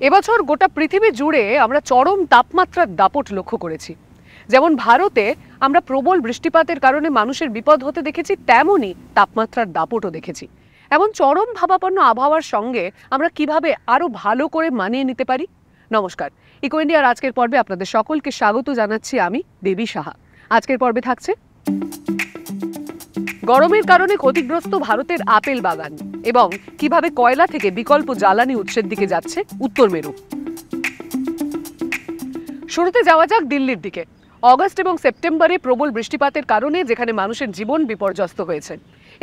এবছর গোটা পৃথিবী জুড়ে আমরা চরম তাপমাত্রার দাপট লক্ষ্য করেছি। যেমন ভারতে আমরা প্রবল বৃষ্টিপাতের কারণে মানুষের বিপদ হতে দেখেছি, তেমনই তাপমাত্রার দাপটও দেখেছি। এমন চরম ভাবাপন্ন আবহাওয়ার সঙ্গে আমরা কিভাবে আরো ভালো করে মানিয়ে নিতে পারি? নমস্কার, ইকো ইন্ডিয়ার আজকের পর্বে আপনাদের সকলকে স্বাগত জানাচ্ছি আমি দেবী সাহা। আজকের পর্বে থাকছে গরমের কারণে ক্ষতিগ্রস্ত ভারতের আপেল বাগান এবং কিভাবে কয়লা থেকে বিকল্প জ্বালানি উৎসের দিকে যাচ্ছে উত্তর মেরু। শুরুতে যাওয়া যাক দিল্লির দিকে। অগস্ট এবং সেপ্টেম্বরে প্রবল বৃষ্টিপাতের কারণে যেখানে মানুষের জীবন বিপর্যস্ত হয়েছে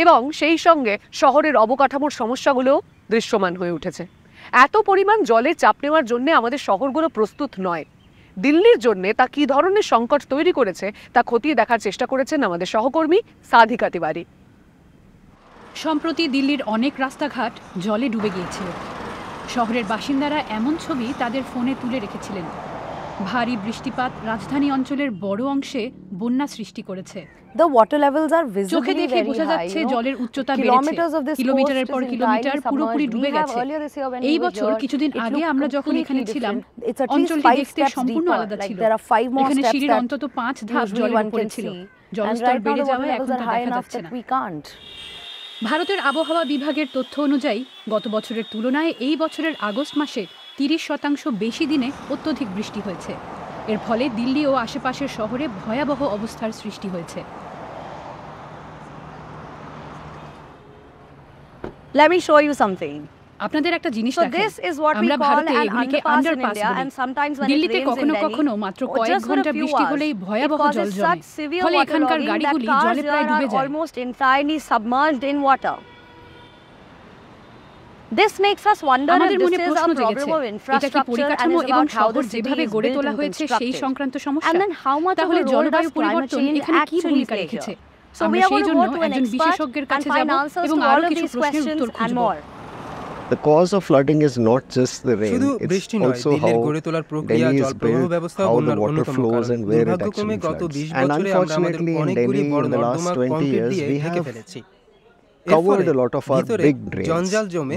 এবং সেই সঙ্গে শহরের অবকাঠামোর সমস্যাগুলোও দৃশ্যমান হয়ে উঠেছে। এত পরিমাণ জলের চাপ নেওয়ার জন্য আমাদের শহরগুলো প্রস্তুত নয়। দিল্লির জন্য তা কী ধরনের সংকট তৈরি করেছে তা খতিয়ে দেখার চেষ্টা করেছেন আমাদের সহকর্মী সাধিকা তিওয়ারি। সম্প্রতি দিল্লির অনেক রাস্তাঘাট জলে ডুবে গিয়েছিল। শহরের বাসিন্দারা এমন ছবি তাদের ফোনে তুলে রেখেছিলেন। ভারী বৃষ্টিপাত রাজধানী অঞ্চলের বড় অংশে বন্যা সৃষ্টি করেছে। চোখে দেখে বোঝা যাচ্ছে জলের উচ্চতা বেড়েছে, কিলোমিটারের পর কিলোমিটার পুরোপুরি ডুবে গেছে। এই বছর কিছুদিন আগে আমরা যখন এখানে ছিলাম, অঞ্চলটি দেখতে সম্পূর্ণ আলাদা ছিল। এখানে সিঁড়ির অন্তত 5 ধাপ জলের উপরে ছিল। জলস্তর বেড়ে যাওয়ায় এখন তা দেখা যাচ্ছে না। ভারতের আবহাওয়া বিভাগের তথ্য অনুযায়ী গত বছরের তুলনায় এই বছরের আগস্ট মাসে 30% বেশি দিনে অত্যধিক বৃষ্টি হয়েছে। এর ফলে দিল্লি ও আশেপাশের শহরে ভয়াবহ অবস্থার সৃষ্টি হয়েছে। Let me show you something. আপনাদের একটা জিনিস দেখাই। আমরা ভারতে এগুলিকে আন্ডারপাস বলি। দিল্লিতে কখনো কখনো মাত্র কয়েক ঘন্টা বৃষ্টি হলেই ভয়াবহ জল জমে, ফলে এখানকার গাড়িগুলি জলে প্রায় ডুবে যায়। আমাদের মনে প্রশ্ন জেগেছে, এটা কি পরিকাঠামো এবং শহর যেভাবে গড়ে তোলা হয়েছে সেই সংক্রান্ত সমস্যা? তাহলে জলবায়ু পরিবর্তন এখানে কি ভূমিকা রেখেছে? আমরা সেই জন্য একজন বিশেষজ্ঞের কাছে যাব এবং আরো কিছু প্রশ্নের উত্তর খুঁজব। The cause of flooding is not just the rain, it's also how Delhi is built, how the water flows and where it actually floods. And unfortunately in Delhi in the last 20 years we have covered a lot of our big drains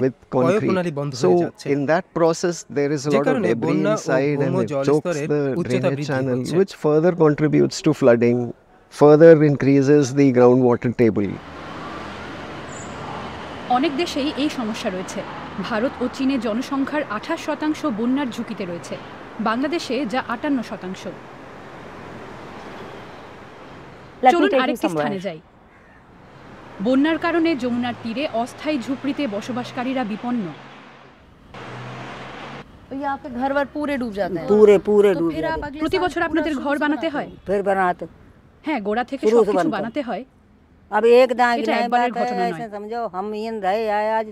with concrete. So in that process there is a lot of debris inside and it chokes the drainage channel, which further contributes to flooding, further increases the groundwater table. অনেক দেশেই এই সমস্যা রয়েছে। ভারত ও চীনে জনসংখ্যার 28% বন্যার ঝুঁকিতে রয়েছে, বাংলাদেশে যা 58%। চলুন আরেকটি স্থানে যাই। বন্যার কারণে যমুনার তীরে অস্থায়ী ঝুপড়িতে বসবাসকারীরা বিপন্ন। প্রতি বছর আপনাদের ঘর বানাতে হয়? হ্যাঁ, গোড়া থেকে সবকিছু বানাতে হয়।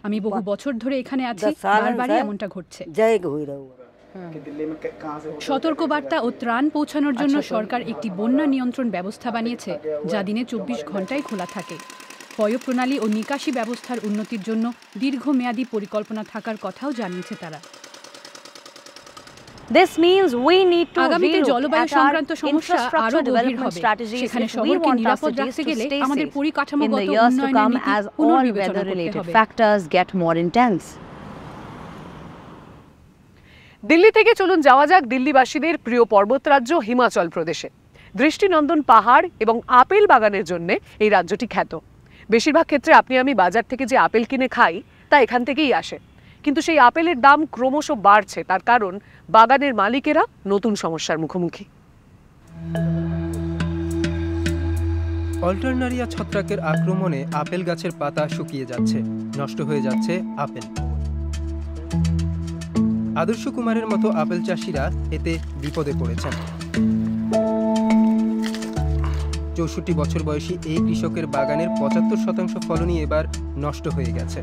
আমি বহু বছর ধরে এখানে আছি, বারবারই এমনটা ঘটছে। সতর্কবার্তা ও ত্রাণ পৌঁছানোর জন্য সরকার একটি বন্যা নিয়ন্ত্রণ ব্যবস্থা বানিয়েছে, যা দিনে 24 ঘন্টায় খোলা থাকে। পয়ঃপ্রণালী ও নিকাশি ব্যবস্থার উন্নতির জন্য দীর্ঘমেয়াদী পরিকল্পনা থাকার কথাও জানিয়েছে তারা। আগামীতে জলবায়ু সংক্রান্ত সমস্যা আরো গভীর হবে। সেখানে শহরকে নিরাপদ রাখতে গেলে আমাদের পরিকাঠামোগত উন্নয়নের নীতি পুনর্বিবেচনা করতে হবে। দিল্লি থেকে চলুন যাওয়া যাক দিল্লিবাসীদের প্রিয় পর্বত রাজ্য হিমাচল প্রদেশে। দৃষ্টিনন্দন পাহাড় এবং আপেল বাগানের জন্য এই রাজ্যটি খ্যাত। বেশিরভাগ ক্ষেত্রে আপনি আমি বাজার থেকে যে আপেল কিনে খাই তা এখান থেকেই আসে, কিন্তু সেই আপেলের দাম ক্রমশ বাড়ছে। তার কারণ বাগানের মালিকেরা নতুন সমস্যার মুখোমুখি। অল্টারনারিয়া ছত্রাকের আক্রমণে আপেল গাছের পাতা শুকিয়ে যাচ্ছে, নষ্ট হয়ে যাচ্ছে আপেল। আদর্শ কুমারের মতো আপেল চাষিরা এতে বিপদে পড়েছেন। 64 বছর বয়সী এই কৃষকের বাগানের 75% ফলনই এবার নষ্ট হয়ে গেছে।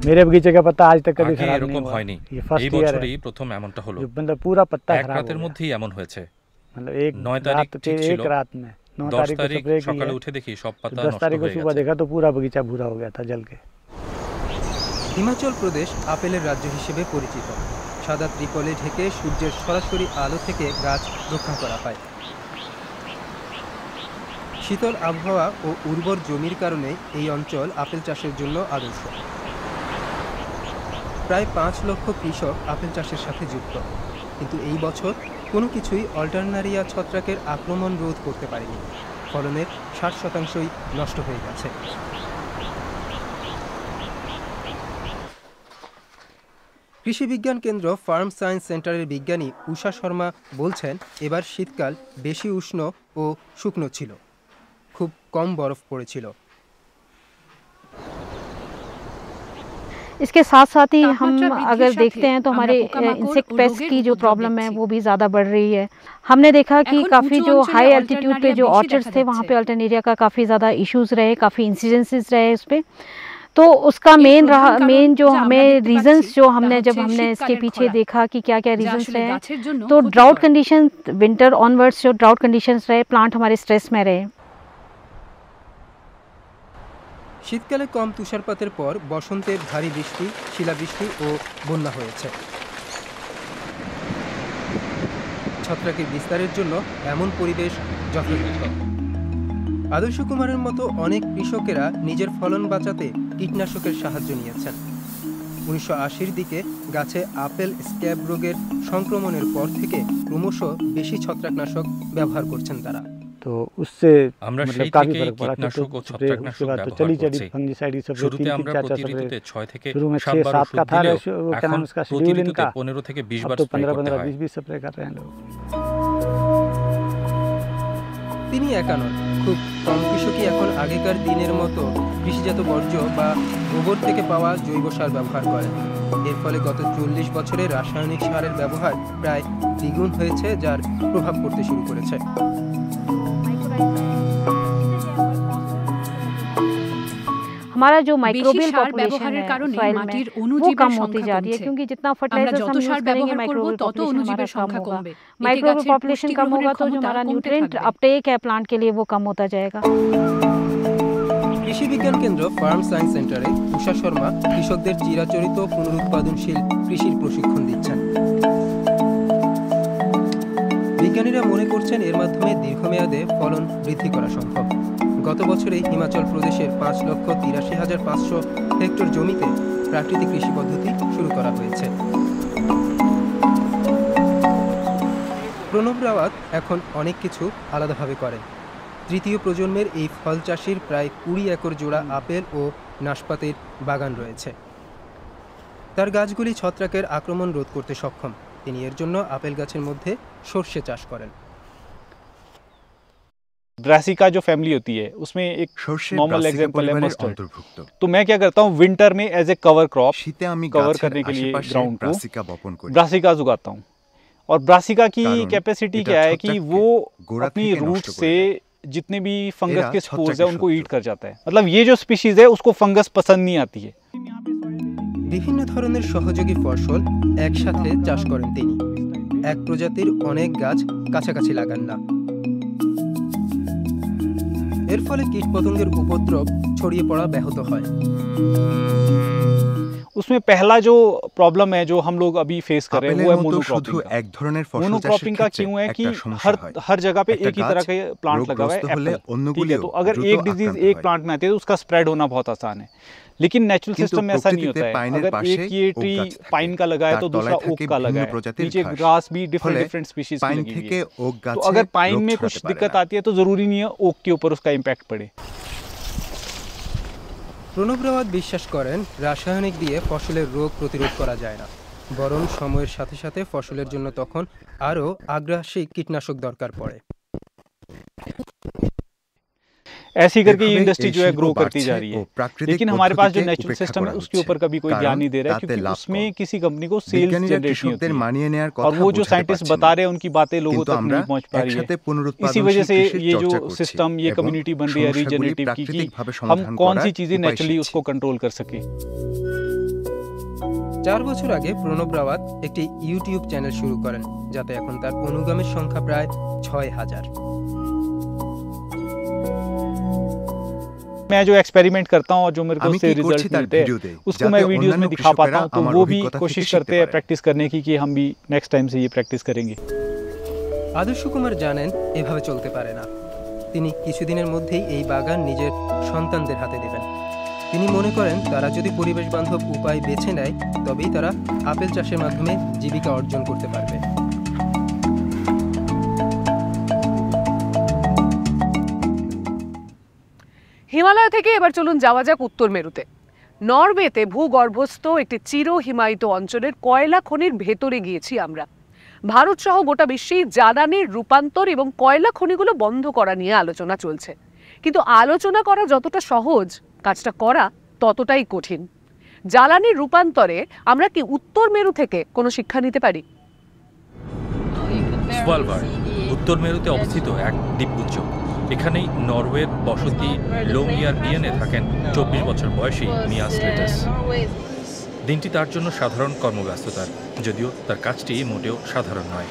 मेरे बगीचे का पत्ता आज तक कभी खराब नहीं हुआ। হয়নি, এই বছরই প্রথম এমনটা হলো। मतलब पूरा पत्ता এক রাতের মধ্যেই এমন হয়েছে। मतलब एक 9 তারিখ ঠিক ছিল, एक रात में 9 10 तारीख तारीख को সকালে উঠে দেখি সব পাতা 10 নষ্ট तारीख को হয়ে सुबह গেছে। देखा तो पूरा बगीचा भूरा हो गया था जल के। হিমাচল প্রদেশ আপেলের রাজ্য হিসেবে পরিচিত। সাদা ত্রিপলে ঢেকে সূর্যের সরাসরি আলো থেকে গাছ রক্ষা করা হয়। শীতল আবহাওয়া ও উর্বর জমির কারণে এই অঞ্চল আপেল চাষের জন্য আদর্শ। প্রায় 5 লক্ষ কৃষক আপেল চাষের সাথে যুক্ত, কিন্তু এই বছর কোনো কিছুই অল্টারনারিয়া ছত্রাকের আক্রমণ রোধ করতে পারেনি। ফলনের 60% নষ্ট হয়ে গেছে। কৃষি বিজ্ঞান কেন্দ্র ফার্ম সায়েন্স সেন্টারের বিজ্ঞানী উষা শর্মা বলছেন, এবার শীতকাল বেশি উষ্ণ ও শুকনো ছিল, খুব কম বরফ পড়েছিল। इसके साथ साथ ही हम अगर देखते हैं तो हमारे इंसेक्ट पेस्ट की जो प्रॉब्लम है वो भी ज़्यादा बढ़ रही है। हमने देखा कि काफ़ी जो हाई एल्टीट्यूड पे जो ऑर्चर्ड्स थे वहाँ पे अल्टरनेरिया का काफ़ी ज़्यादा इश्यूज़ रहे, काफ़ी इंसिडेंसेस रहे उस पर। तो उसका मेन जो हमें रीजंस जो हमने जब हमने इसके पीछे देखा कि क्या क्या रीजंस रहे, तो ड्राउट कंडीशन, विंटर ऑनवर्ड्स जो ड्राउट कंडीशंस रहे, प्लांट हमारे स्ट्रेस में रहे। শীতকালে কম তুষারপাতের পর বসন্তে ভারী বৃষ্টি, শিলাবৃষ্টি ও বন্যা হয়েছে। ছত্রাকের বিস্তারের জন্য এমন পরিবেশ যথাযথ। আদর্শ কুমারের মতো অনেক কৃষকেরা নিজের ফলন বাঁচাতে কীটনাশকের সাহায্য নিয়েছেন। 1980-র দিকে গাছে আপেল স্ক্যাব রোগের সংক্রমণের পর থেকে ক্রমশ বেশি ছত্রাকনাশক ব্যবহার করছেন তারা। तो उससे আমরা मतलब সেই काफी থেকেই फर्क पड़ा। কীটনাশক ও उसके ছত্রাকনাশক बाद तो ব্যবহার चली করছি। फंगिसाइड सब শুরুতে 3-3 আমরা 4-4 প্রতি स्प्रे। ঋতুতে 6 থেকে शुरू में 7 বার 6-7 ওষুধ का था দিলেও रेशियो, क्या এখন नाम उसका প্রতি शेड्यूल ঋতুতে इनका, 15 থেকে 20 अब বার तो স্প্রে করতে 15-15 হয়। 20-20 स्प्रे कर रहे हैं लोग। তিনি একা নন, খুব কম কৃষকই এখন আগেকার দিনের মতো কৃষিজাত বর্জ্য বা গোবর থেকে পাওয়া জৈব সার ব্যবহার করেন। এর ফলে গত 40 বছরে রাসায়নিক সারের ব্যবহার প্রায় দ্বিগুণ হয়েছে, যার প্রভাব পড়তে শুরু করেছে। हमारा जो माइक्रोबियल সার पॉपुलेशन ব্যবহারের है কারণে सॉइल মাটির में वो অণুজীবের कम होती সংখ্যা जा रही है, কমছে। क्योंकि जितना আমরা फर्टिलाइजर्स যত हम यूज সার करेंगे ব্যবহার করব माइक्रोबियल তত पॉपुलेशन हमारा অণুজীবের कम সংখ্যা होगा। কমবে। এতে माइक्रोबियल গাছের पॉपुलेशन পুষ্টি कम গ্রহণের होगा तो जो ক্ষমতা हमारा কমতে न्यूट्रिएंट থাকবে। अपटेक है प्लांट के लिए वो कम होता जाएगा। কৃষি বিজ্ঞান কেন্দ্র ফার্ম সায়েন্স সেন্টারে উষা শর্মা কৃষকদের চিরাচরিত পুনরুৎপাদনশীল কৃষির প্রশিক্ষণ দিচ্ছেন। বিজ্ঞানীরা মনে করছেন এর মাধ্যমে দীর্ঘমেয়াদে ফলন বৃদ্ধি করা সম্ভব। গত বছরে হিমাচল প্রদেশের 5,83,500 হেক্টর জমিতে প্রাকৃতিক কৃষি পদ্ধতি শুরু করা হয়েছে। প্রণব রাওয়াত এখন অনেক কিছু আলাদাভাবে করেন। তৃতীয় প্রজন্মের এই ফল চাষির প্রায় 20 একর জোড়া আপেল ও নাশপাতির বাগান রয়েছে। তার গাছগুলি ছত্রাকের আক্রমণ রোধ করতে সক্ষম। তিনি এর জন্য আপেল গাছের মধ্যে সর্ষে চাষ করেন। ब्रासिका जो फैमिली होती है उसमें एक नॉर्मल एग्जांपल है मस्टर्ड। तो मैं क्या करता हूँ विंटर में as a cover crop cover करने के लिए ग्राउंड को ब्रासिकाज उगाता हूँ। और ब्रासिका की कैपेसिटी क्या है कि वो अपनी रूट से जितने भी फंगस के स्पोर्स है उनको ईट कर जाता है। मतलब ये जो स्पीशीज है उसको फंगस पसंद नहीं आती है। বিভিন্ন ধরনের সহযোগী ফসল একসাথে চাষ করেন তিনি। এক প্রজাতির অনেক গাছ কাছাকাছি লাগান না। এর ফলে কীটপতঙ্গের উপদ্রব ছড়িয়ে পড়া ব্যাহত হয়। उसमें पहला जो प्रॉब्लम है जो हम लोग अभी फेस कर रहे हैं वो है मोनोक्रॉपिंग का। मोनोक्रॉपिंग का क्यों है कि हर जगह पे एक ही तरह का प्लांट लगा हुआ है एप्पल, ठीक है। तो अगर एक डिजीज एक प्लांट में आती है तो उसका स्प्रेड होना बहुत आसान है। लेकिन नेचुरल सिस्टम में ऐसा नहीं होता है। अगर एक ये ट्री पाइन का लगा है तो दूसरा ओक का लगा है, नीचे ग्रास भी डिफरेंट स्पीशीज की लगी हुई है। तो अगर पाइन में कुछ दिक्कत आती है तो जरूरी नहीं है ओक के ऊपर उसका इम्पैक्ट पड़े। প্রণব রাওয়াত বিশ্বাস করেন রাসায়নিক দিয়ে ফসলের রোগ প্রতিরোধ করা যায় না, বরং সময়ের সাথে সাথে ফসলের জন্য তখন আরও আগ্রাসী কীটনাশক দরকার পড়ে। ऐसी करके ये इंडस्ट्री जो है ग्रो करती जा रही है। लेकिन हमारे पास जो नेचुरल सिस्टम है उसके ऊपर कभी कोई ध्यान नहीं दे रहा है, क्योंकि उसमें किसी कंपनी को सेल्स जनरेट नहीं होती है। और वो जो साइंटिस्ट बता रहे हैं उनकी बातें लोगों तक नहीं पहुंच पा रही है। इसी वजह से ये जो सिस्टम, ये कम्युनिटी बन रही है रीजनरेटिव की, हम कौन सी चीजें नेचुरली उसको कंट्रोल कर सके। 4 বছর আগে প্রণব রাওয়াত একটি ইউটিউব চ্যানেল শুরু করেন, যাতে এখন তার অনুগামীর সংখ্যা প্রায় 6000। मैं जो एक्सपेरिमेंट करता हूँ और जो मेरे को से रिजल्ट मिलते हैं उसको मैं वीडियोस में दिखा पाता हूँ, तो वो भी कोशिश करते हैं प्रैक्टिस करने की कि हम भी नेक्स्ट टाइम से ये प्रैक्टिस करेंगे। আদর্শ কুমার জানেন এভাবে চলতে পারে না। তিনি কিছুদিনের মধ্যেই এই বাগান নিজের সন্তানদের হাতে দেবেন। তিনি মনে করেন তারা যদি পরিবেশ বান্ধব উপায় বেছে নেয় তবেই তারা আপেল চাষের মাধ্যমে জীবিকা অর্জন করতে পারবে। হিমালয় থেকে এবার চলুন যাওয়া যাক উত্তর মেরুতে। নরওয়েতে ভূগর্ভস্থ একটি চির হিমায়িত অঞ্চলের কয়লা খনির ভেতরে গিয়েছি আমরা। ভারত সহ গোটা বিশ্বেই জ্বালানির রূপান্তর এবং কয়লা খনিগুলো বন্ধ করা নিয়ে আলোচনা চলছে, কিন্তু আলোচনা করা যতটা সহজ, কাজটা করা ততটাই কঠিন। জ্বালানির রূপান্তরে আমরা কি উত্তর মেরু থেকে কোনো শিক্ষা নিতে পারি? স্ভালবার্ড উত্তর মেরুতে অবস্থিত এক দ্বীপপুঞ্জ। এখানেই নরওয়ের বসতি লোংইয়ারবিয়েনে থাকেন 24 বছর বয়সী মিয়া স্লেটাস। দিনটি তার জন্য সাধারণ কর্মব্যস্ততার, যদিও তার কাজটি মোটেও সাধারণ নয়।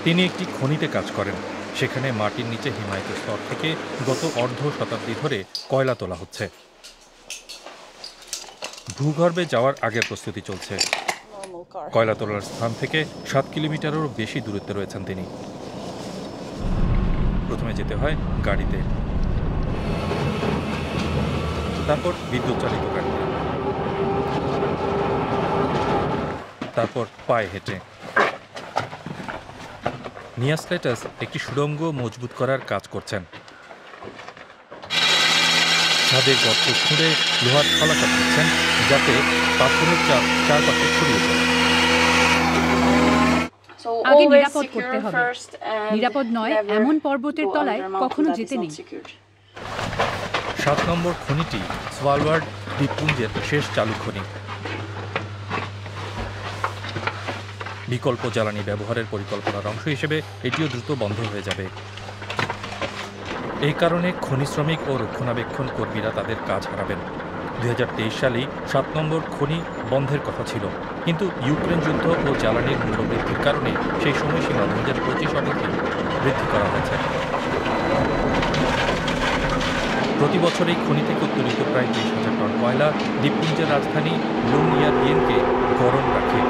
তিনি একটি খনিতে কাজ করেন। সেখানে মাটির নিচে হিমায়িত স্তর থেকে গত অর্ধ শতাব্দী ধরে কয়লা তোলা হচ্ছে। ভূগর্ভে যাওয়ার আগের প্রস্তুতি চলছে। কয়লা তোলার স্থান থেকে 7 কিলোমিটারেরও বেশি দূরত্বে রয়েছেন তিনি। প্রথমে যেতে হয় গাড়িতে, তারপর বিদ্যুৎ চালিত গাড়িতে, তারপর পায়ে হেঁটে। মিয়া স্লেটাস একটি সুড়ঙ্গ মজবুত করার কাজ করছেন। ছাদে গর্ত খুঁড়ে লোহার ফলা কাটছেন যাতে পাথরের চাপ চারপাশে ছড়িয়ে যায়। আগে নিরাপদ করতে হবে। নিরাপদ নয় এমন পর্বতের তলায় কখনো যেতে নেই। 7 নম্বর খনিটি স্ভালবার্ড দ্বীপপুঞ্জের শেষ চালু খনি। বিকল্প জ্বালানি ব্যবহারের পরিকল্পনার অংশ হিসেবে এটিও দ্রুত বন্ধ হয়ে যাবে। এই কারণে খনি শ্রমিক ও রক্ষণাবেক্ষণ কর্মীরা তাদের কাজ হারাবেন। 2023 সালেই 7 নম্বর খনি বন্ধের কথা ছিল, কিন্তু ইউক্রেন যুদ্ধ ও জ্বালানির মূল্য বৃদ্ধির কারণে সেই সময়সীমা 2025 অবধি বৃদ্ধি করা হয়েছে। প্রতি বছর এই খনি থেকে উত্তোলিত প্রায় 30,000 টন কয়লা দ্বীপপুঞ্জের রাজধানী লোংইয়ারবিয়েনকে গরম রাখে।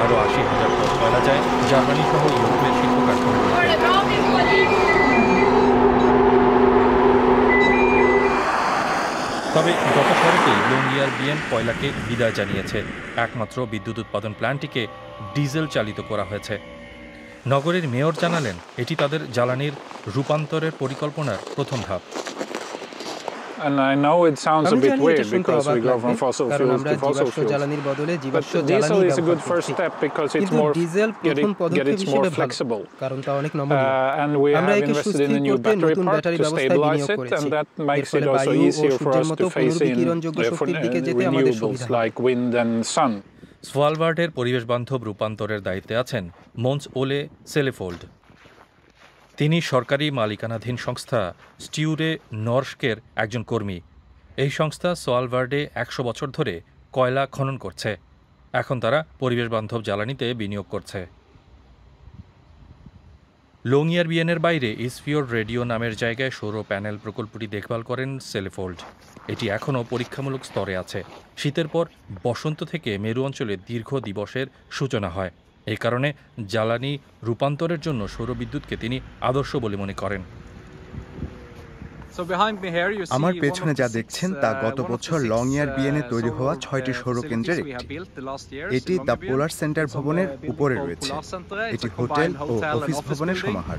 আরও 80,000 টন কয়লা যায় জার্মানি সহ ইউরোপের শিল্প কারখানাগুলোতে। তবে গত শরতেই লোংইয়ারবিয়েন কয়লাকে বিদায় জানিয়েছে। একমাত্র বিদ্যুৎ উৎপাদন প্ল্যান্টটিকে ডিজেল চালিত করা হয়েছে। নগরের মেয়র জানালেন এটি তাদের জ্বালানির রূপান্তরের পরিকল্পনার প্রথম ধাপ। And I know it sounds a bit weird because we go from fossil fuels to fossil fuels. But diesel is a good first step because it's more more flexible. And we have invested in a new battery park to stabilize it, and that makes it also easier for us to phase in renewables like wind and sun. স্ভালবার্ডের পরিবেশ বান্ধব রূপান্তরের দায়িত্বে আছেন মন্স ওলে সেলেফোল্ড। তিনি সরকারি মালিকানাধীন সংস্থা স্টিউরে নরস্কের একজন কর্মী। এই সংস্থা স্ভালবার্ডে 100 বছর ধরে কয়লা খনন করছে। এখন তারা পরিবেশ বান্ধব জ্বালানিতে বিনিয়োগ করছে। লোংইয়ারবিয়েনের বাইরে ইসফিওর্ড রেডিও নামের জায়গায় সৌর প্যানেল প্রকল্পটি দেখভাল করেন সেলেফোল্ড। এটি এখনও পরীক্ষামূলক স্তরে আছে। শীতের পর বসন্ত থেকে মেরু অঞ্চলে দীর্ঘ দিবসের সূচনা হয়। এই কারণে জ্বালানি রূপান্তরের জন্য সৌরবিদ্যুৎকে তিনি আদর্শ বলে মনে করেন। আমার পেছনে যা দেখছেন তা গত বছর লংইয়ারবিয়েনে তৈরি হওয়া 6টি সৌর কেন্দ্রের একটি। এটি দ্য পোলার সেন্টার ভবনের উপরে রয়েছে। এটি হোটেল ও অফিস ভবনের সমাহার।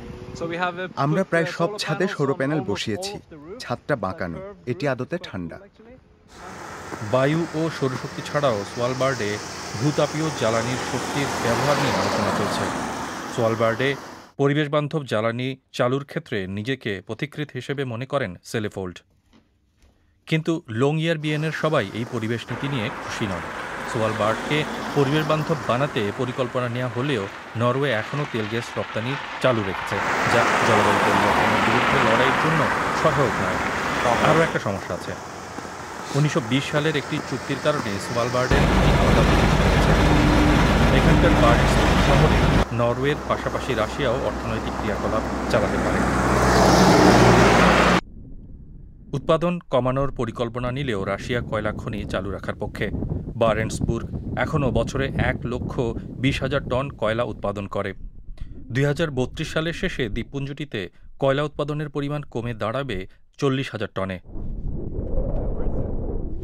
আমরা প্রায় সব ছাদে সৌর প্যানেল বসিয়েছি। ছাদটা বাঁকানো, এটি আদতে ঠান্ডা। বায়ু ও সৌরশক্তি ছাড়াও স্ভালবার্ডে ভূতাপীয় জ্বালানির শক্তির ব্যবহার নিয়ে আলোচনা চলছে। স্ভালবার্ডে পরিবেশ বান্ধব জ্বালানি চালুর ক্ষেত্রে নিজেকে পথিকৃৎ হিসেবে মনে করেন সেলেফোল্ড। কিন্তু লোংইয়ারবিয়েনের সবাই এই পরিবেশ নীতি নিয়ে খুশি নন। স্ভালবার্ডকে পরিবেশ বান্ধব বানাতে পরিকল্পনা নেওয়া হলেও নরওয়ে এখনও তেল গ্যাস রপ্তানি চালু রেখেছে, যা জলবায়ু পরিবর্তনের বিরুদ্ধে লড়াইয়ের জন্য সহায়ক নয়। আরও একটা সমস্যা আছে। 1920 সালের একটি চুক্তির কারণে স্ভালবার্ডের আলাদা প্রতিষ্ঠা হয়েছে। এখানকার বার্ডস শহরে নরওয়ের পাশাপাশি রাশিয়াও অর্থনৈতিক ক্রিয়াকলাপ চালাতে পারে। উৎপাদন কমানোর পরিকল্পনা নিলেও রাশিয়া কয়লা খনি চালু রাখার পক্ষে। বারেন্টসবুর্গ এখনও বছরে 1,20,000 টন কয়লা উৎপাদন করে। 2032 সালের শেষে দ্বীপপুঞ্জটিতে কয়লা উৎপাদনের পরিমাণ কমে দাঁড়াবে 40,000 টনে।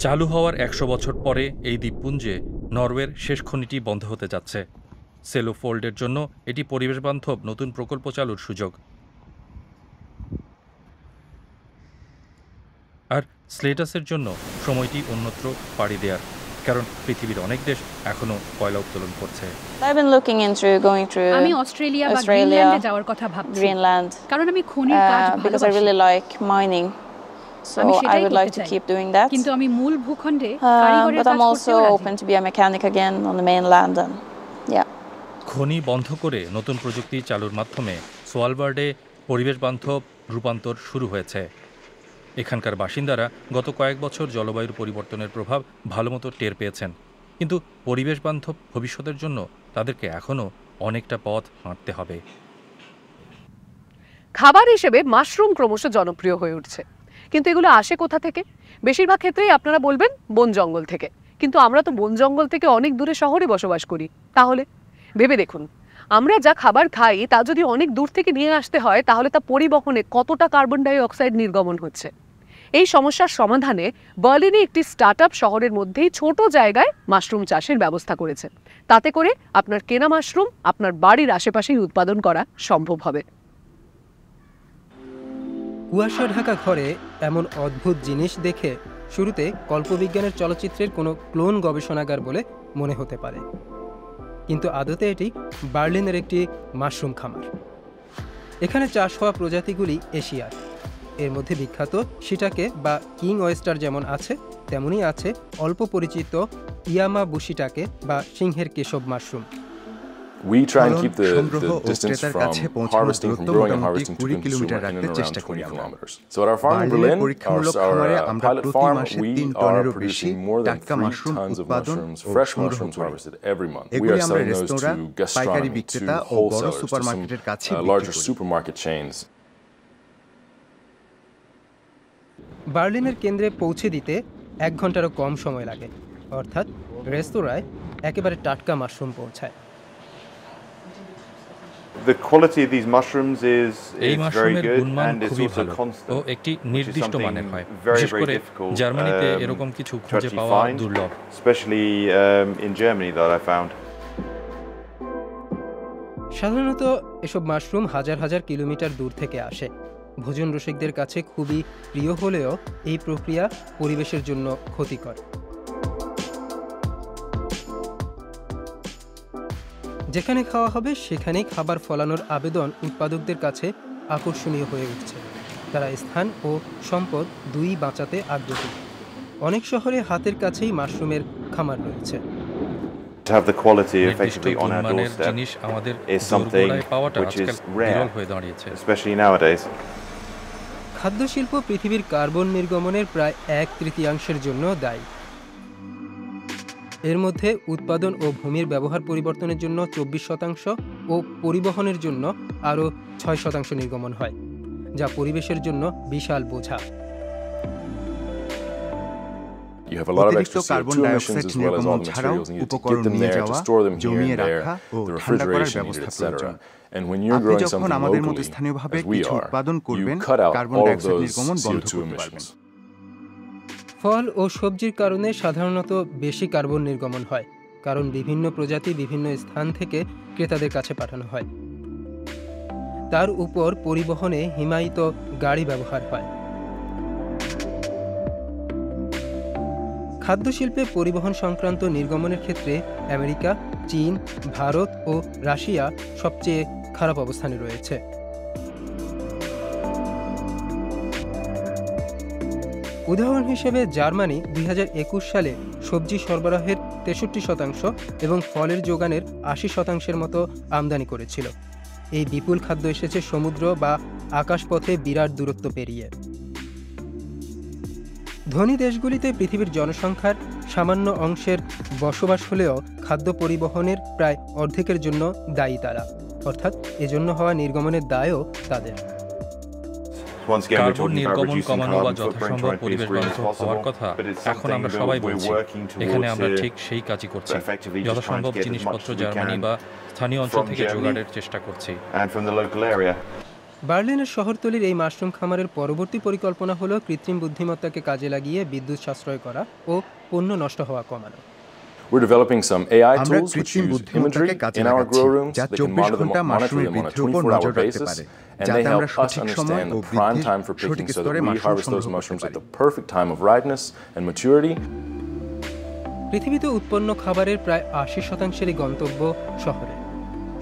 চালু হওয়ার 100 বছর পরে এই দ্বীপপুঞ্জে নরওয়ের শেষ খনিটি বন্ধ হতে যাচ্ছে। সেলোফোল্ডের জন্য এটি পরিবেশবান্ধব নতুন প্রকল্প চালুর সুযোগ। আর স্লেটাসের জন্য সময়টি অন্যত্র পাড়ি দেওয়ার, কারণ পৃথিবীর অনেক দেশ এখনো কয়লা উত্তোলন করছে। আমি অস্ট্রেলিয়া বা গ্রিনল্যান্ডে যাওয়ার কথা ভাবছি, কারণ আমি খনির কাজ ভালোবাসি। আমি সেটাই করতে চাই, কিন্তু আমি মূল ভূখণ্ডে কারিগরের কাজ করতেও রাজি। খনি বন্ধ করে নতুন প্রযুক্তি চালুর মাধ্যমে সোয়ালবার্ডে পরিবেশবান্ধব রূপান্তর শুরু হয়েছে। এখানকার বাসিন্দারা গত কয়েক বছর জলবায়ুর পরিবর্তনের প্রভাব ভালোমতো টের পেয়েছেন, কিন্তু পরিবেশবান্ধব ভবিষ্যতের জন্য তাদেরকে এখনও অনেকটা পথ হাঁটতে হবে। খাবার হিসেবে মাশরুম ক্রমশ জনপ্রিয় হয়ে উঠছে, কিন্তু এগুলো আসে কোথা থেকে? বেশিরভাগ ক্ষেত্রেই আপনারা বলবেন বন জঙ্গল থেকে, কিন্তু আমরা তো বন জঙ্গল থেকে অনেক দূরে শহরে বসবাস করি। তাহলে ভেবে দেখুন, আমরা যা খাবার খাই তা যদি অনেক দূর থেকে নিয়ে আসতে হয়, তাহলে তা পরিবহনে কতটা কার্বন ডাই অক্সাইড নির্গমন হচ্ছে। এই সমস্যার সমাধানে বার্লিনে একটি স্টার্টআপ শহরের মধ্যেই ছোট জায়গায় মাশরুম চাষের ব্যবস্থা করেছে। তাতে করে আপনার কেনা মাশরুম আপনার বাড়ির আশেপাশেই উৎপাদন করা সম্ভব হবে। কুয়াশা ঢাকা ঘরে এমন অদ্ভুত জিনিস দেখে শুরুতে কল্পবিজ্ঞানের চলচ্চিত্রের কোনো ক্লোন গবেষণাগার বলে মনে হতে পারে, কিন্তু আদতে এটি বার্লিনের একটি মাশরুম খামার। এখানে চাষ হওয়া প্রজাতিগুলি এশিয়ার। এর মধ্যে বিখ্যাত শিটাকে বা কিং ওয়েস্টার যেমন আছে, তেমনি আছে অল্প পরিচিত ইয়ামা বুশিটাকে বা সিংহের কেশব mushroom. We try and keep the distance from harvesting, from growing and harvesting to consumer in and around 20 kilometers. So at our farm in Berlin, our pilot farm, we are producing more than 3 tons of mushrooms, fresh mushrooms harvested every month. We are selling those to gastronomy, to wholesalers, to some larger supermarket chains. বার্লিনের কেন্দ্রে পৌঁছে দিতে 1 ঘন্টারও কম সময় লাগে, অর্থাৎ রেস্তোরাঁয় একেবারে টাটকা mushroom পৌঁছায়। The quality of these mushrooms is very good and it's also constant. ও একটি নির্দিষ্ট মানের হয়, বিশেষ করে জার্মানিতে এরকম কিছু খুঁজে পাওয়া দুর্লভ, especially in Germany that I found. সাধারণত এসব মাশরুম হাজার হাজার কিলোমিটার দূর থেকে আসে। ভোজন রসিকদের কাছে খুবই প্রিয় হলেও এই প্রক্রিয়া পরিবেশের জন্য ক্ষতিকর। যেখানে খাওয়া হবে সেখানেই খাবার ফলানোর আবেদন উৎপাদকদের কাছে আকর্ষণীয় হয়ে উঠছে। তারা স্থান ও সম্পদ দুই বাঁচাতে আগ্রহী। অনেক শহরে হাতের কাছেই মাশরুমের খামার রয়েছে। To have the quality effectively on our doorstep is something which is rare, especially nowadays. খাদ্য শিল্প পৃথিবীর কার্বন নির্গমনের প্রায় 1/3 জন্য দায়ী। এর মধ্যে উৎপাদন ও ভূমির ব্যবহার পরিবর্তনের জন্য 24% ও পরিবহনের জন্য আরও 6% নির্গমন হয়, যা পরিবেশের জন্য বিশাল বোঝা। You have a lot of extra CO2 emissions as well as all the materials needed to get them there, to store them here and there, the refrigeration needed, etc. And when you're growing something locally, as we are, you cut out all of those CO2 emissions. ফল ও সবজির কারণে সাধারণত বেশি carbon নির্গমন হয়, কারণ বিভিন্ন প্রজাতি বিভিন্ন স্থান থেকে ক্রেতাদের কাছে পাঠানো হয়। তার উপর পরিবহনে হিমায়িত গাড়ি ব্যবহার হয়। খাদ্যশিল্পে পরিবহন সংক্রান্ত নির্গমনের ক্ষেত্রে আমেরিকা, চীন, ভারত ও রাশিয়া সবচেয়ে খারাপ অবস্থানে রয়েছে। উদাহরণ হিসেবে জার্মানি 2021 সালে সবজি সরবরাহের 63% এবং ফলের যোগানের 80% মতো আমদানি করেছিল। এই বিপুল খাদ্য এসেছে সমুদ্র বা আকাশপথে বিরাট দূরত্ব পেরিয়ে। ধনী দেশগুলিতে পৃথিবীর জনসংখ্যার সামান্য অংশের বসবাস হলেও খাদ্য পরিবহনের প্রায় অর্ধেকের জন্য দায়ী তারা, অর্থাৎ এজন্য হওয়া নির্গমনের দায়ও তাদের। কার্বন নির্গমন কমানো বা যথাসম্ভব পরিবেশ বান্ধব হওয়ার কথা এখন আমরা সবাই বলছি। এখানে আমরা ঠিক সেই কাজই করছি। যথাসম্ভব জিনিসপত্র জার্মানি বা স্থানীয় অঞ্চল থেকে জোগাড়ের চেষ্টা করছি। বার্লিনের শহরতলির এই মাশরুম খামারের পরবর্তী পরিকল্পনা হলো কৃত্রিম বুদ্ধিমত্তাকে কাজে লাগিয়ে বিদ্যুৎ সাশ্রয় করা ও পণ্য নষ্ট হওয়া কমানো। We're developing some AI tools which use imagery in our grow rooms that can monitor them on a 24-hour basis, and they help us understand the prime time for picking so that we harvest those mushrooms at the perfect time of ripeness and maturity. পৃথিবীতে উৎপন্ন খাবারের প্রায় 80%-এরই গন্তব্য শহরে,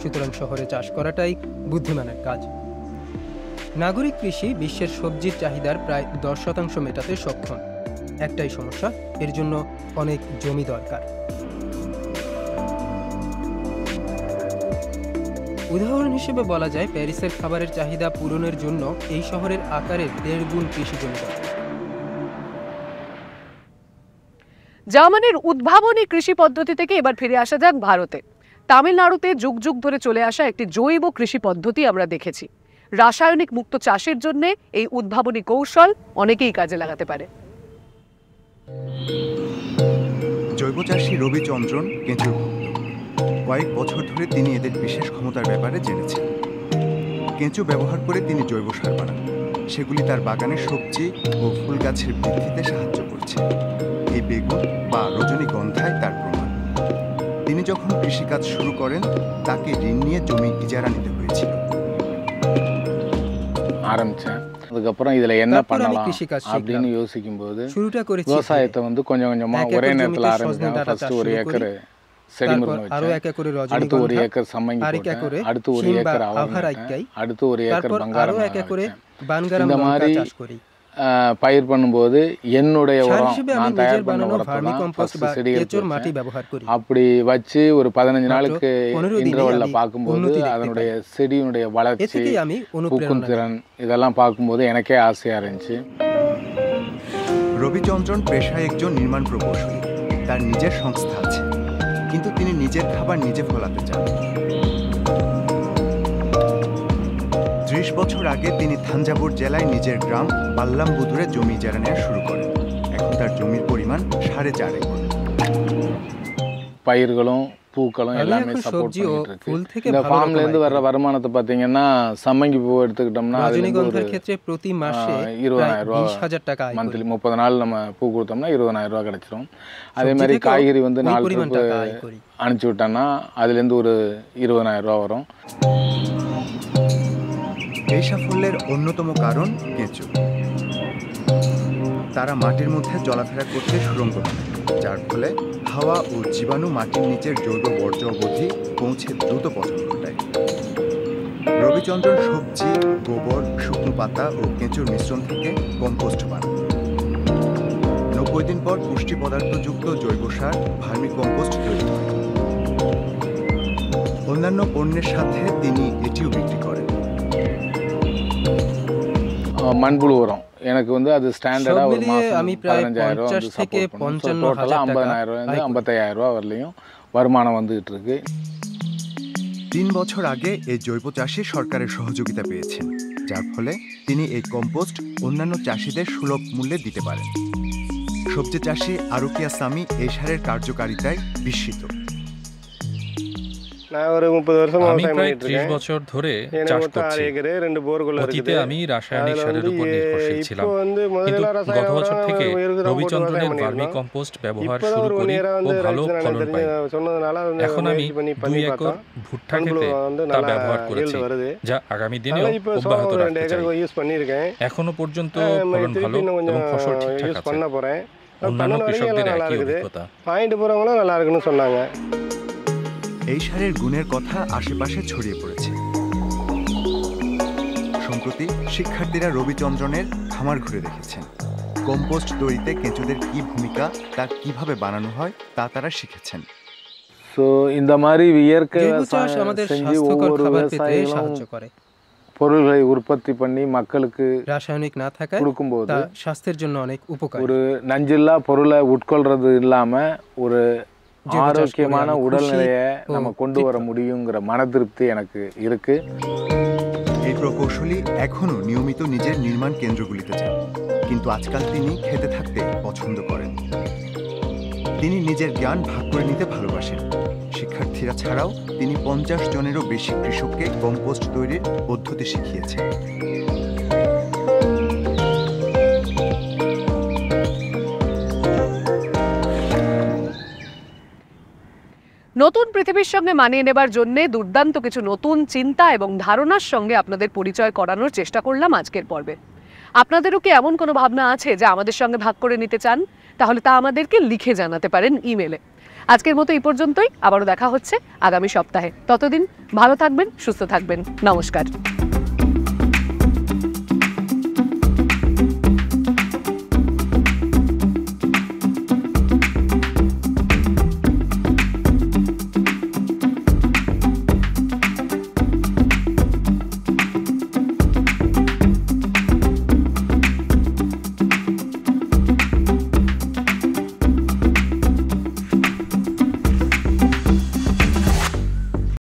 সুতরাং শহরে চাষ করাটাই বুদ্ধিমানের কাজ। নাগরিক কৃষি বিশ্বের সবজির চাহিদার প্রায় 10% মেটাতে সক্ষম। একটাই সমস্যা, এর জন্য অনেক জমি দরকার। উদাহরণ হিসেবে বলা যায় প্যারিসের খাবারের চাহিদা পূরণের জন্য এই শহরের আকারের 1.5 গুণ কৃষি জমি দরকার। জার্মানির উদ্ভাবনী কৃষি পদ্ধতি থেকে এবার ফিরে আসা যাক ভারতে। তামিলনাড়ুতে যুগ যুগ ধরে চলে আসা একটি জৈব কৃষি পদ্ধতি আমরা দেখেছি। রাসায়নিক মুক্ত চাষের জন্য এই উদ্ভাবনী কৌশল অনেকেই কাজে লাগাতে পারে। জৈব চাষী রবিচন্দ্রন কেঁচুর ভক্ত। কয়েক বছর ধরে তিনি এদের বিশেষ ক্ষমতার ব্যাপারে জেনেছেন। কেঁচু ব্যবহার করে তিনি জৈব সার বানান, সেগুলি তার বাগানের সবজি ও ফুল গাছের বৃদ্ধিতে সাহায্য করছে। এই বেগুন বা রজনীগন্ধায় তার প্রমাণ। তিনি যখন কৃষিকাজ শুরু করেন তাকে ঋণ নিয়ে জমি ইজারা নিতে হয়েছিল। அதுக்கப்புறம் இதுல என்ன பண்ணலாம் அப்படின்னு யோசிக்கும் போது விவசாயத்தை வந்து கொஞ்சம் கொஞ்சமா ஒரே நேரத்தில் ஆரம்பிச்சேன். ஃபர்ஸ்ட் 1 ஏக்கர் செடிமரம் வச்சேன், அடுத்து 1 ஏக்கர் சம்மங்கி போட்டேன், அடுத்து 1 ஏக்கர் அவரைக்காய், அடுத்து 1 ஏக்கர் பங்காரம். இந்த மாதிரி பயிர் பண்ணும்போது என்னுடைய உரம் நான் தயார் பண்ண உரத்தை செடிகள் அப்படி வச்சு ஒரு 15 நாளுக்கு இன்டர்வல்ல பார்க்கும்போது அதனுடைய செடியினுடைய வளர்ச்சி, பூக்கும் திறன் இதெல்லாம் பார்க்கும்போது எனக்கே ஆசையா இருந்துச்சு। রবিচন্দ্রন পেশায় একজন নির্মাণ প্রকৌশলী। তার নিজের সংস্থা আছে, কিন্তু তিনি নিজের খাবার নিজে ফলাতে চান। 30 বছর আগে তিনি থাঞ্জাভুর জেলায় নিজের গ্রাম বাল্লামবুদুরে জমি ইজারা নেওয়া শুরু করেন। এখন তার জমির পরিমাণ 4.5 একর। பயிர்களும் பூக்களும் எல்லாமே சப்போர்ட் பண்ணிட்டு இருக்கு। இந்த ஃபார்ம்ல இருந்து வர்ற வருமானத்தை பாத்தீங்கன்னா சம்மங்கி பூ எடுத்துக்கிட்டோம்னா রজনীগন্ধার ক্ষেত্রে প্রতি মাসে 20000 ரூபாய் 20000 টাকা আয় மந்த்லி 30 நாள் நம்ம பூ கொடுத்தோம்னா 20000 ரூபாய் கிடைச்சிரும்। அதே மாதிரி காய்கறி வந்து 4 ட்ரிப் அனுப்பிச்சு விட்டோம்னா அதுல இருந்து ஒரு 20000 ரூபாய் வரும்। এই সাফল্যের অন্যতম কারণ কেঁচু। তারা মাটির মধ্যে চলাফেরা করতে সুড়ঙ্গ বানায়, যার ফলে হাওয়া ও জীবাণু মাটির নিচের জৈব বর্জ্য অবধি পৌঁছে দ্রুত পচন ঘটায়। রবিচন্দ্রন সবজি, গোবর, শুকনো পাতা ও কেঁচুর মিশ্রণ থেকে কম্পোস্ট বানান। 90 দিন পর পুষ্টি পদার্থযুক্ত জৈব সার ভার্মি কম্পোস্ট তৈরি হয়। অন্যান্য পণ্যের সাথে তিনি এটিও বিক্রি করেন। மண்புழு உரம் எனக்கு வந்து அது ஸ்டாண்டர்டா ஒரு மாசம் আমি প্রায় 50 থেকে 55 হাজার টাকা 50000 রুপি 55000 রুপি வரலையும் வருமானம் வந்துட்டு இருக்கு। 3 বছর আগে এই জৈব চাষে সরকারের সহযোগিতা পেয়েছেন, যার ফলে তিনি এই কম্পোস্ট অন্যান্য চাষীদের সুলভ মূল্যে দিতে পারেন। সবজি চাষী আরুকিয়া সামি এই সারের কার্যকারিতায় বিস্মিত। আমি প্রায় 30 বছর ধরে চাষ করছি। অতীতে আমি রাসায়নিক সারের উপর নির্ভরশীল ছিলাম, কিন্তু গত বছর থেকে রবিচন্দ্রনের ভার্মি কম্পোস্ট ব্যবহার শুরু করি ও ভালো ফলন পাই। এখন আমি 2 একর ভুট্টা খেতে তা ব্যবহার করেছি, যা আগামী দিনেও অব্যাহত রাখতে চাই। এখনো পর্যন্ত ফলন ভালো এবং ফসল ঠিকঠাক আছে। অন্যান্য কৃষকদের একই অভিজ্ঞতা। এই সারের গুণের কথা আশেপাশে ছড়িয়ে পড়েছে। সম্প্রতি শিক্ষার্থীরা রবিচন্দ্রনের খামার ঘুরে দেখেছেন। কম্পোস্ট তৈরিতে কেঁচুদের কি ভূমিকা, তা কিভাবে বানানো হয় তা তারা শিখেছেন। সো இந்த மாதிரி இயற்கை চাষ আমাদের স্বাস্থ্যকর খাবার পেতে সাহায্য করে। பொருள்களை உற்பத்தி பண்ணி மக்களுக்கு রাসায়নিক না থাকায় তা স্বাস্থ্যের জন্য অনেক উপকারী। ஒரு நஞ்சில்லா பொருளை உட்கொள்றது இல்லாம ஒரு ஆரோக்கியமான உடல்நிலையை நம்ம கொண்டு வர முடியுங்கிற மன திருப்தி எனக்கு இருக்கு। এই প্রকৌশলী এখনো নিয়মিত নিজের নির্মাণ কেন্দ্রগুলিতে যান, কিন্তু আজকাল তিনি খেতে থাকতে পছন্দ করেন। তিনি নিজের জ্ঞান ভাগ করে নিতে ভালোবাসেন। শিক্ষার্থীরা ছাড়াও তিনি 50 জনেরও বেশি কৃষককে কম্পোস্ট তৈরির পদ্ধতি শিখিয়েছেন। নতুন পৃথিবীর সঙ্গে মানিয়ে নেবার জন্য দুর্দান্ত কিছু নতুন চিন্তা এবং ধারণার সঙ্গে আপনাদের পরিচয় করানোর চেষ্টা করলাম আজকের পর্বে। আপনাদেরও কি এমন কোনো ভাবনা আছে যা আমাদের সঙ্গে ভাগ করে নিতে চান? তাহলে তা আমাদেরকে লিখে জানাতে পারেন ইমেলে। আজকের মতো এই পর্যন্তই, আবারও দেখা হচ্ছে আগামী সপ্তাহে। ততদিন ভালো থাকবেন, সুস্থ থাকবেন। নমস্কার।